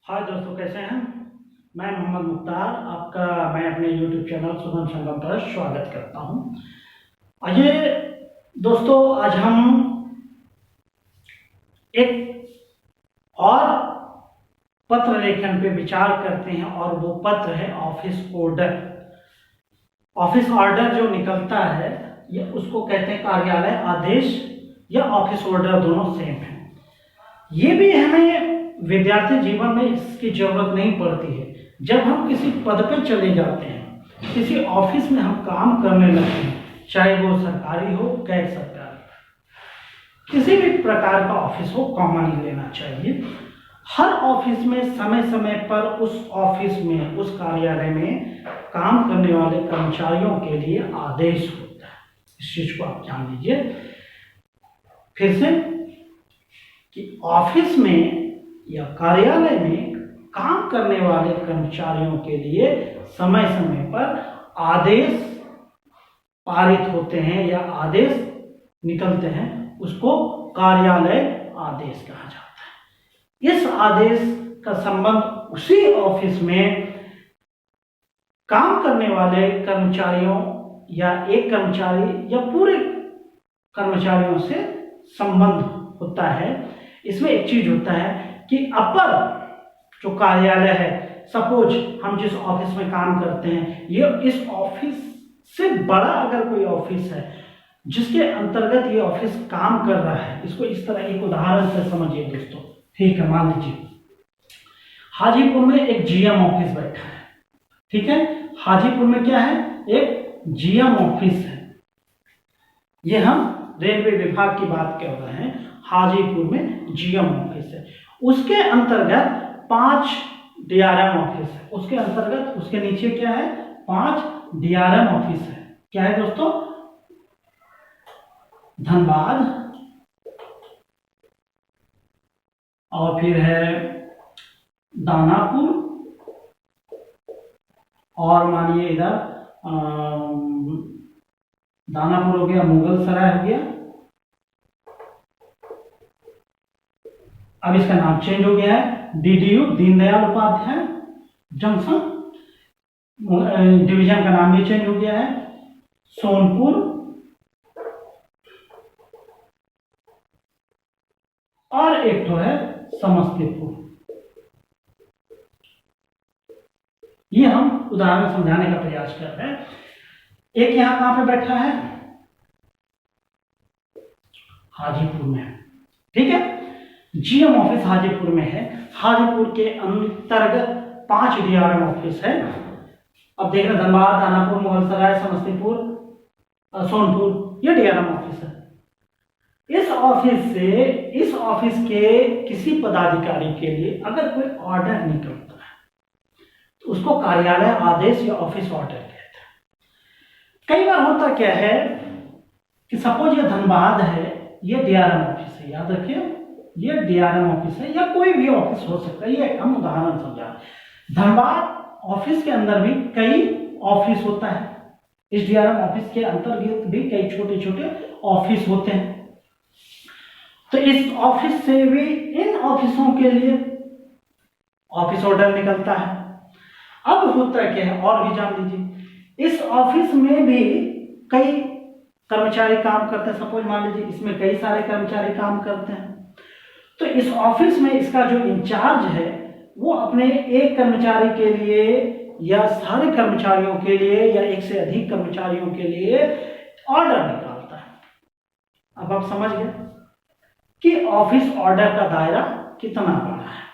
हाय दोस्तों, कैसे हैं? मैं मोहम्मद मुख्तार आपका मैं अपने YouTube चैनल शुभम संगम पर स्वागत करता हूं। आइए दोस्तों, आज हम एक और पत्र लेखन पे विचार करते हैं और वो पत्र है ऑफिस ऑर्डर। ऑफिस ऑर्डर जो निकलता है ये उसको कहते हैं कार्यालय आदेश या ऑफिस ऑर्डर, दोनों सेम है। ये भी हमें विद्यार्थी जीवन में इसकी जरूरत नहीं पड़ती है। जब हम किसी पद पे चले जाते हैं, किसी ऑफिस में हम काम करने लगते हैं, चाहे वो सरकारी हो गैर सरकारी, किसी भी प्रकार का ऑफिस हो, कॉमन ही लेना चाहिए। हर ऑफिस में समय समय पर उस ऑफिस में, उस कार्यालय में काम करने वाले कर्मचारियों के लिए आदेश होता है। इस चीज को आप जान लीजिए फिर से कि ऑफिस में या कार्यालय में काम करने वाले कर्मचारियों के लिए समय समय पर आदेश पारित होते हैं या आदेश निकलते हैं, उसको कार्यालय आदेश कहा जाता है। इस आदेश का संबंध उसी ऑफिस में काम करने वाले कर्मचारियों या एक कर्मचारी या पूरे कर्मचारियों से संबंध होता है। इसमें एक चीज होता है कि अपर जो कार्यालय है, सपोज हम जिस ऑफिस में काम करते हैं, ये इस ऑफिस से बड़ा अगर कोई ऑफिस है जिसके अंतर्गत ये ऑफिस काम कर रहा है, इसको इस तरह एक उदाहरण से समझिए दोस्तों। ठीक है, मान लीजिए हाजीपुर में एक जीएम ऑफिस बैठा है। ठीक है, हाजीपुर में क्या है? एक जीएम ऑफिस है। ये हम रेलवे विभाग की बात कर रहे हैं। हाजीपुर में जीएम ऑफिस है, उसके अंतर्गत 5 डीआरएम ऑफिस है, उसके अंतर्गत उसके नीचे क्या है? 5 डीआरएम ऑफिस है। क्या है दोस्तों? धनबाद, और फिर है दानापुर, और मानिए इधर दानापुर हो गया, मुगल सराय हो गया। अब इसका नाम चेंज हो गया है, DDU Deendayal Upadhyay junction. Division का नाम भी चेंज हो गया है, सोनपुर, और एक तो है समस्तीपुर। ये हम उदाहरण समझाने का प्रयास कर रहे हैं। एक यहां कहां पे बैठा है? हाजीपुर में। ठीक है, जीएम ऑफिस हाजीपुर में है। हाजीपुर के अंतर्गत 5 डीआरएम ऑफिस है। अब देख रहे, धनबाद, दानापुर, मुगलसराय, समस्तीपुर, सोनपुर, ये डीआरएम ऑफिस है। इस ऑफिस के किसी पदाधिकारी के लिए अगर कोई ऑर्डर निकलता है तो उसको कार्यालय आदेश या ऑफिस ऑर्डर कहते हैं। कई बार होता क्या है कि सपोज ये धनबाद है, ये डीआरएम ऑफिस है, याद रखिए ये डीआरएम ऑफिस है, या कोई भी ऑफिस हो सकता है। ये हम उदाहरण समझा। धनबाद ऑफिस के अंदर भी कई ऑफिस होता है। इस डीआरएम ऑफिस के अंतर्गत भी कई छोटे छोटे ऑफिस होते हैं। तो इस ऑफिस से भी इन ऑफिसों के लिए ऑफिस ऑर्डर निकलता है। अब होता क्या है, और भी जान लीजिए। इस ऑफिस में भी कई कर्मचारी काम करते हैं। सपोज मान लीजिए इसमें कई सारे कर्मचारी काम करते हैं, तो इस ऑफिस में इसका जो इंचार्ज है वो अपने एक कर्मचारी के लिए या सारे कर्मचारियों के लिए या एक से अधिक कर्मचारियों के लिए ऑर्डर निकालता है। अब आप समझ गए कि ऑफिस ऑर्डर का दायरा कितना बड़ा है।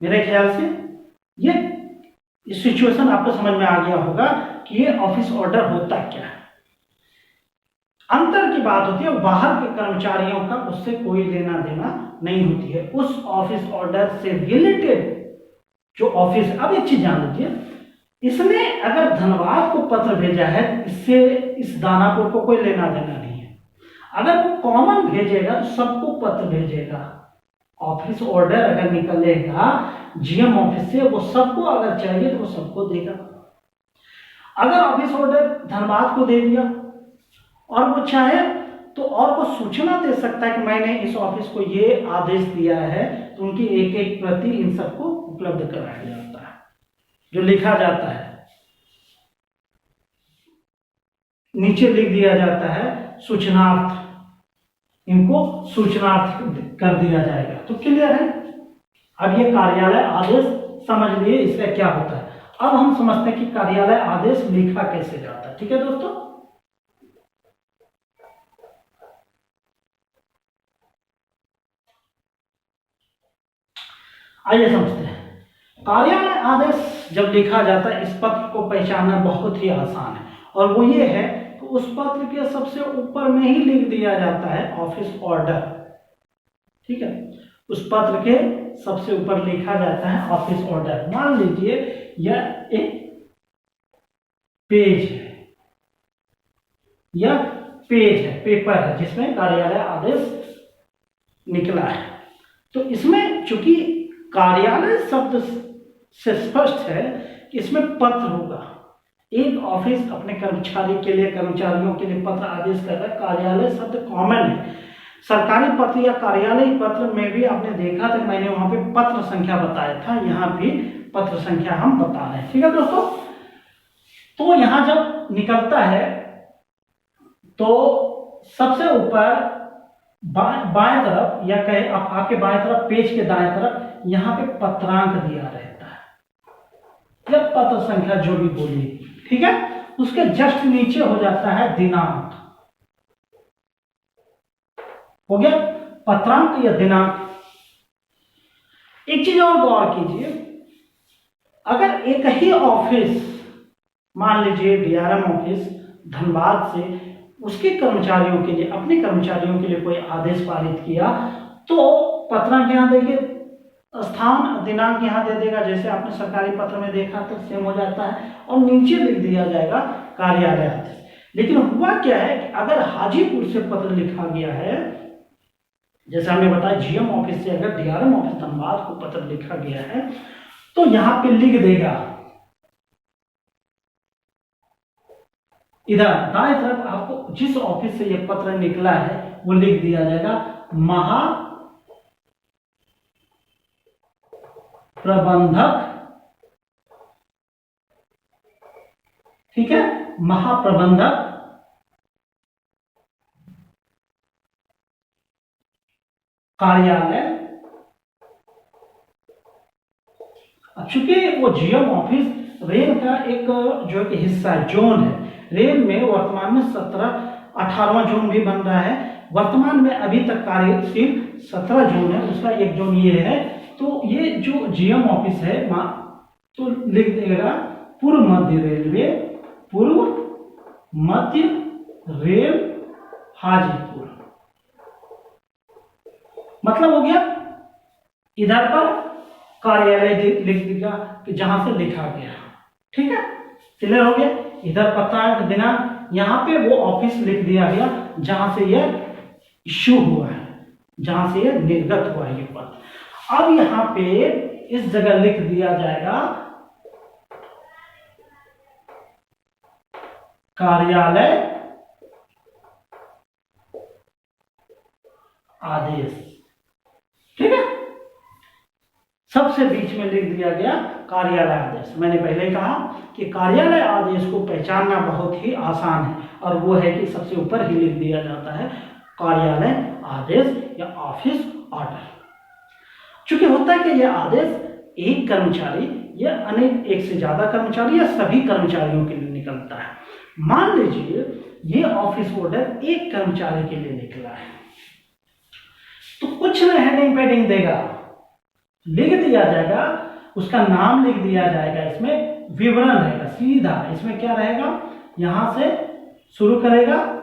मेरे ख्याल से ये सिचुएशन आपको समझ में आ गया होगा कि ये ऑफिस ऑर्डर होता क्या है। अंतर की बात होती है बाहर के कर्मचारियों का उससे कोई लेना देना नहीं होती है। उस ऑफिस ऑर्डर से रिलेटेड जो ऑफिस, अब एक चीज जान लीजिए, इसने अगर धनबाद को पत्र भेजा है, इससे इस दानापुर को कोई लेना देना नहीं है। अगर वो कॉमन भेजेगा तो सबको पत्र भेजेगा। ऑफिस ऑर्डर अगर निकलेगा जीएम ऑफिस से, वो सबको अगर चाहिए तो वो सबको देगा। अगर ऑफिस ऑर्डर धनबाद को दे दिया और वो चाहे तो और को सूचना दे सकता है कि मैंने इस ऑफिस को ये आदेश दिया है, तो तो उनकी एक एक प्रति इन सबको उपलब्ध कराया जाता है। जो लिखा जाता है नीचे लिख दिया जाता है सूचनार्थ, इनको सूचनार्थ कर दिया जाएगा। तो क्लियर है। अब ये कार्यालय आदेश समझ लिए इसका क्या होता है। अब हम समझते हैं कि कार्यालय आदेश लिखा कैसे जाता है। ठीक है दोस्तों, आइए समझते हैं। कार्यालय आदेश जब लिखा जाता है, इस पत्र को पहचानना बहुत ही आसान है, और वो ये है कि उस पत्र के सबसे ऊपर में ही लिख दिया जाता है ऑफिस ऑर्डर। ठीक है, उस पत्र के सबसे ऊपर लिखा जाता है ऑफिस ऑर्डर। मान लीजिए यह एक पेज है, यह पेज है, पेपर है जिसमें कार्यालय आदेश निकला है। तो इसमें चूंकि कार्यालय शब्द से स्पष्ट है कि इसमें पत्र होगा। एक ऑफिस अपने कर्मचारी के लिए, कर्मचारियों के लिए पत्र आदेश कर रहा है। कार्यालय शब्द कॉमन है। सरकारी पत्र या कार्यालय पत्र में भी आपने देखा था, मैंने वहां पे पत्र संख्या बताया था, यहाँ भी पत्र संख्या हम बता रहे हैं। ठीक है दोस्तों, तो यहां जब निकलता है तो सबसे ऊपर बाएं तरफ, या कहे आपके बाएं तरफ, पेज के दाएं तरफ, यहाँ पे पत्रांक दिया रहता है या पत्र संख्या जो भी बोलिए। ठीक है, उसके जस्ट नीचे हो जाता है दिनांक। हो गया पत्रांक या दिनांक। एक चीज और गौर कीजिए, अगर एक ही ऑफिस, मान लीजिए डीआरएम ऑफिस धनबाद से उसके कर्मचारियों के लिए, अपने कर्मचारियों के लिए कोई आदेश पारित किया, तो पत्रांक यहां देखिए, स्थान दिनांक यहां दे देगा, जैसे आपने सरकारी पत्र में देखा तो सेम हो जाता है, और नीचे लिख दिया जाएगा कार्यालय आदेश। लेकिन हुआ क्या है कि अगर हाजीपुर से पत्र लिखा गया है, जैसे हमने बताया जीएम ऑफिस से अगर डीआरएम ऑफिस धनबाद को पत्र लिखा गया है, तो यहां पे लिख देगा, इधर दाएं तरफ आपको जिस ऑफिस से यह पत्र निकला है वो लिख दिया जाएगा महाप्रबंधक। ठीक है, महाप्रबंधक कार्यालय। अब चूंकि वो जीएम ऑफिस रेल का एक जो कि हिस्सा है, जोन है, रेल में वर्तमान में 18वां जोन भी बन रहा है। वर्तमान में अभी तक कार्यशील 17 जोन है, उसका एक जोन ये है। तो ये जो जीएम ऑफिस है, तो लिख देगा पूर्व मध्य रेलवे, पूर्व मध्य रेल हाजीपुर। मतलब हो गया इधर पर कार्यालय लिख देगा कि जहां से लिखा गया। ठीक है, क्लियर हो गया। इधर पत्रांक दिनांक, यहां पे वो ऑफिस लिख दिया गया जहां से यह इश्यू हुआ है, जहां से यह निर्गत हुआ है ये पत्र। अब यहां पे इस जगह लिख दिया जाएगा कार्यालय आदेश। ठीक है, सबसे बीच में लिख दिया गया कार्यालय आदेश। मैंने पहले ही कहा कि कार्यालय आदेश को पहचानना बहुत ही आसान है, और वो है कि सबसे ऊपर ही लिख दिया जाता है कार्यालय आदेश या ऑफिस ऑर्डर। चूंकि होता है कि यह आदेश एक कर्मचारी या अनेक, एक से ज्यादा कर्मचारी या सभी कर्मचारियों के लिए निकलता है। मान लीजिए ये ऑफिस ऑर्डर एक कर्मचारी के लिए निकला है, तो कुछ न हेडिंग पेडिंग देगा, लिख दिया जाएगा, उसका नाम लिख दिया जाएगा, इसमें विवरण रहेगा सीधा। इसमें क्या रहेगा, यहां से शुरू करेगा,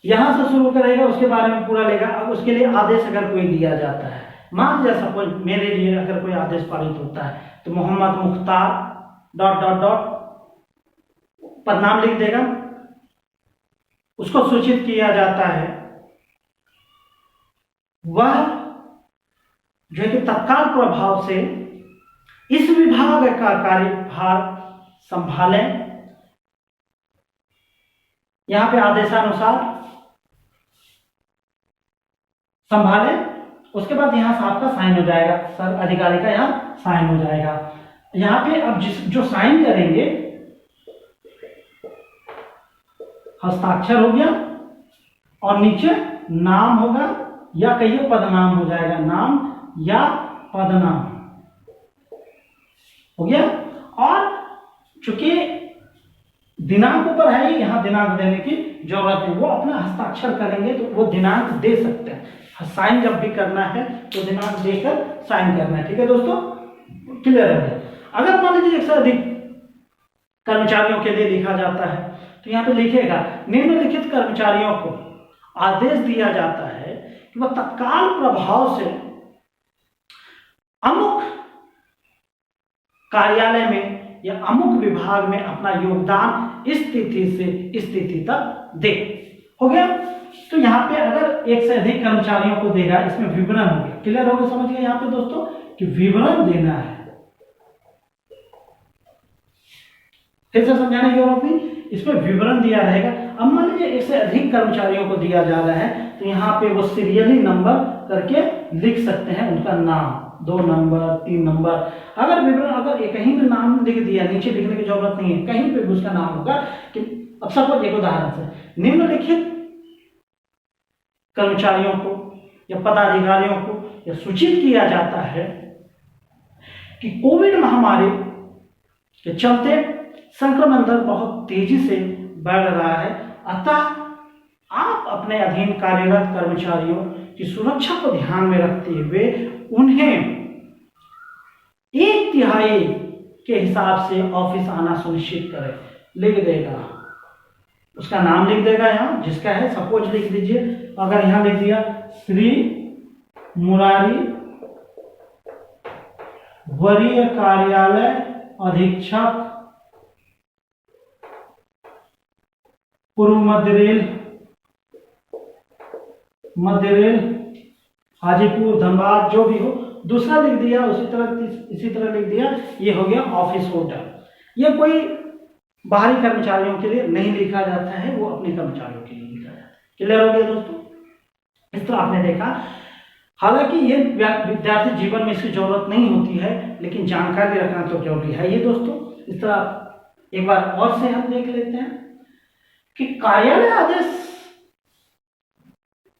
यहां से शुरू करेगा, उसके बारे में पूरा लेगा। अब उसके लिए आदेश अगर कोई दिया जाता है, मान लीजिए सपोज मेरे लिए अगर कोई आदेश पारित होता है, तो Mohammad Mukhtar dot dot dot पर नाम लिख देगा, उसको सूचित किया जाता है, वह जो है कि तत्काल प्रभाव से इस विभाग का कार्यभार संभालें। यहां पे आदेशानुसार संभालें। उसके बाद यहां से आपका साइन हो जाएगा, सर अधिकारी का यहां साइन हो जाएगा। यहां पे अब जो साइन करेंगे हस्ताक्षर हो गया और नीचे नाम होगा या कहिए पदनाम हो जाएगा, नाम या पदनाम हो गया। और चूंकि दिनांक ऊपर है, यहां दिनांक देने की जरूरत नहीं, वो अपना हस्ताक्षर करेंगे तो वो दिनांक दे सकते हैं। साइन जब भी करना है तो दिनांक देकर साइन करना है। ठीक है दोस्तों, क्लियर है। अगर मान लीजिए 1 से अधिक कर्मचारियों के लिए लिखा जाता है तो यहां पे लिखेगा निम्नलिखित कर्मचारियों को आदेश दिया जाता है कि वह तत्काल प्रभाव से अमुक कार्यालय में या अमुक विभाग में अपना योगदान इस तिथि से इस तिथि तक दे। हो गया। तो यहां पे अगर 1 से अधिक कर्मचारियों को देगा, इसमें विवरण हो गया। क्लियर हो गया, समझ गए यहां पे दोस्तों कि विवरण देना है। फिर से समझाने की जरूरत नहीं, इसमें विवरण दिया रहेगा। अब मान लीजिए 1 से अधिक कर्मचारियों को दिया जा रहा है तो यहाँ पे वो सीरियली नंबर करके लिख सकते हैं उनका नाम, 2 नंबर 3 नंबर। अगर विवरण अगर कहीं भी नाम लिख दिया, नीचे लिखने की जरूरत नहीं है, कहीं पे भी उसका नाम होगा कि अब सपोज एक उदाहरण से निम्नलिखित कर्मचारियों को या पदाधिकारियों को यह सूचित किया जाता है कि कोविड महामारी के चलते संक्रमण दर बहुत तेजी से बढ़ रहा है, अतः आप अपने अधीन कार्यरत कर्मचारियों की सुरक्षा को ध्यान में रखते हुए उन्हें 1/3 के हिसाब से ऑफिस आना सुनिश्चित करें। लिख देगा, उसका नाम लिख देगा यहां जिसका है, सपोज लिख दीजिए, अगर यहां लिख दिया श्री मुरारी वरीय कार्यालय अधीक्षक पूर्व मध्य रेल हाजीपुर धनबाद, जो भी हो, दूसरा लिख दिया इसी तरह लिख दिया। ये हो गया ऑफिस ऑर्डर। ये कोई बाहरी कर्मचारियों के लिए नहीं लिखा जाता है, वो अपने कर्मचारियों के लिए लिखा जाता है। क्लियर हो गया दोस्तों। इस तरह आपने देखा, हालांकि ये विद्यार्थी जीवन में इसकी जरूरत नहीं होती है, लेकिन जानकारी रखना तो जरूरी है ये दोस्तों। इस तरह एक बार और से हम देख लेते हैं कि कार्यालय आदेश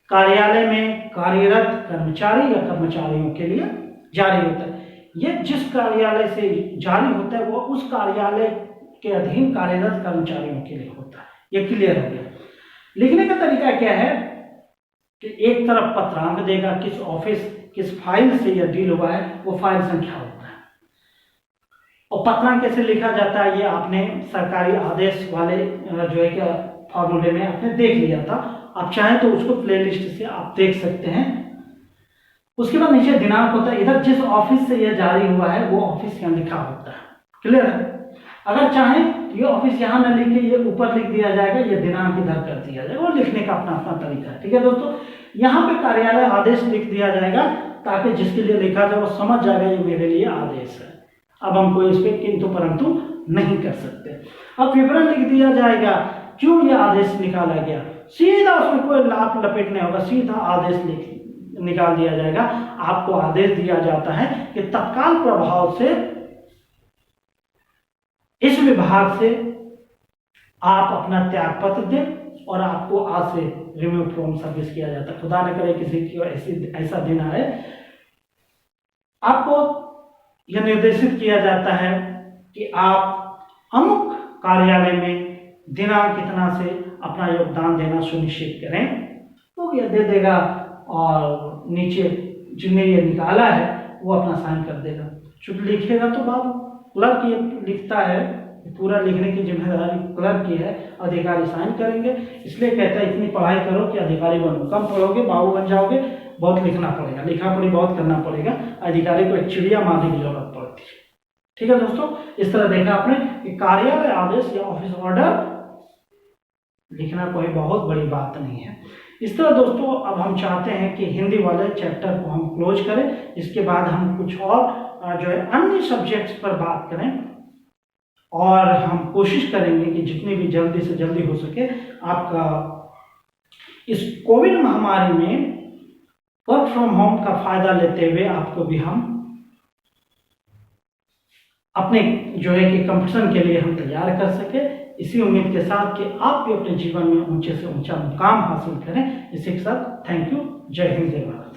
कार्यालय में कार्यरत कर्मचारी या कर्मचारियों के लिए जारी होता है। यह जिस कार्यालय से जारी होता है वो उस कार्यालय के अधीन कार्यरत कर्मचारियों के लिए होता है। यह क्लियर हो गया। लिखने का तरीका क्या है कि एक तरफ पत्रांक देगा, किस ऑफिस किस फाइल से यह डील हुआ है, वो फाइल संख्या होता है। और पत्रांक कैसे लिखा जाता है ये आपने सरकारी आदेश वाले जो है क्या फॉर्मूले में आपने देख लिया था। आप चाहें तो उसको प्लेलिस्ट से आप देख सकते हैं। उसके बाद नीचे दिनांक होता है, इधर जिस ऑफिस से यह जारी हुआ है वो ऑफिस यहाँ लिखा होता है। क्लियर है। अगर चाहें तो ये ऑफिस यहाँ न लिख के ये ऊपर लिख दिया जाएगा, ये दिनांक इधर कर दिया जाएगा, और लिखने का अपना अपना तरीका है। ठीक है दोस्तों, यहाँ पे कार्यालय आदेश लिख दिया जाएगा ताकि जिसके लिए लिखा जाए वो समझ जाएगा ये मेरे लिए आदेश है। अब हम कोई इस पर किंतु परंतु नहीं कर सकते। अब विवरण लिख दिया जाएगा, क्यों यह आदेश निकाला गया, सीधा उसमें कोई लाभ लपेट नहीं होगा, सीधा आदेश निकाल दिया जाएगा। आपको आदेश दिया जाता है कि तत्काल प्रभाव से इस विभाग से आप अपना त्याग पत्र दें और आपको आज से रिमूव फ्रॉम सर्विस किया जाता है। खुदा न करे किसी की ऐसा दिन आए, आपको यह निर्देशित किया जाता है कि आप अमुक कार्यालय में दिनांक कितना से अपना योगदान देना सुनिश्चित करें, तो यह दे देगा और नीचे जिसने ये निकाला है वो अपना साइन कर देगा। चूंकि लिखेगा तो बाद क्लर्क ये लिखता है, पूरा लिखने की जिम्मेदारी क्लर्क की है, अधिकारी साइन करेंगे। इसलिए कहता है इतनी पढ़ाई करो कि अधिकारी बनो। कम पढ़ोगे बाबू बन जाओगे, बहुत लिखना पड़ेगा, लिखा पढ़ी बहुत करना पड़ेगा। अधिकारी को एक चिड़िया मारने की जरूरत पड़ती है। ठीक है दोस्तों, इस तरह देखा आपने कि कार्यालय आदेश या ऑफिस ऑर्डर लिखना कोई बहुत बड़ी बात नहीं है। इस तरह दोस्तों अब हम चाहते हैं कि हिंदी वाले चैप्टर को हम क्लोज करें, इसके बाद हम कुछ और जो है अन्य सब्जेक्ट्स पर बात करें और हम कोशिश करेंगे कि जितनी भी जल्दी से जल्दी हो सके आपका इस कोविड महामारी में वर्क फ्रॉम होम का फायदा लेते हुए आपको भी हम अपने जो है कि कंपटीशन के लिए हम तैयार कर सके। इसी उम्मीद के साथ कि आप भी अपने जीवन में ऊंचे से ऊंचा मुकाम हासिल करें। इसी के साथ थैंक यू। जय हिंद, जय भारत।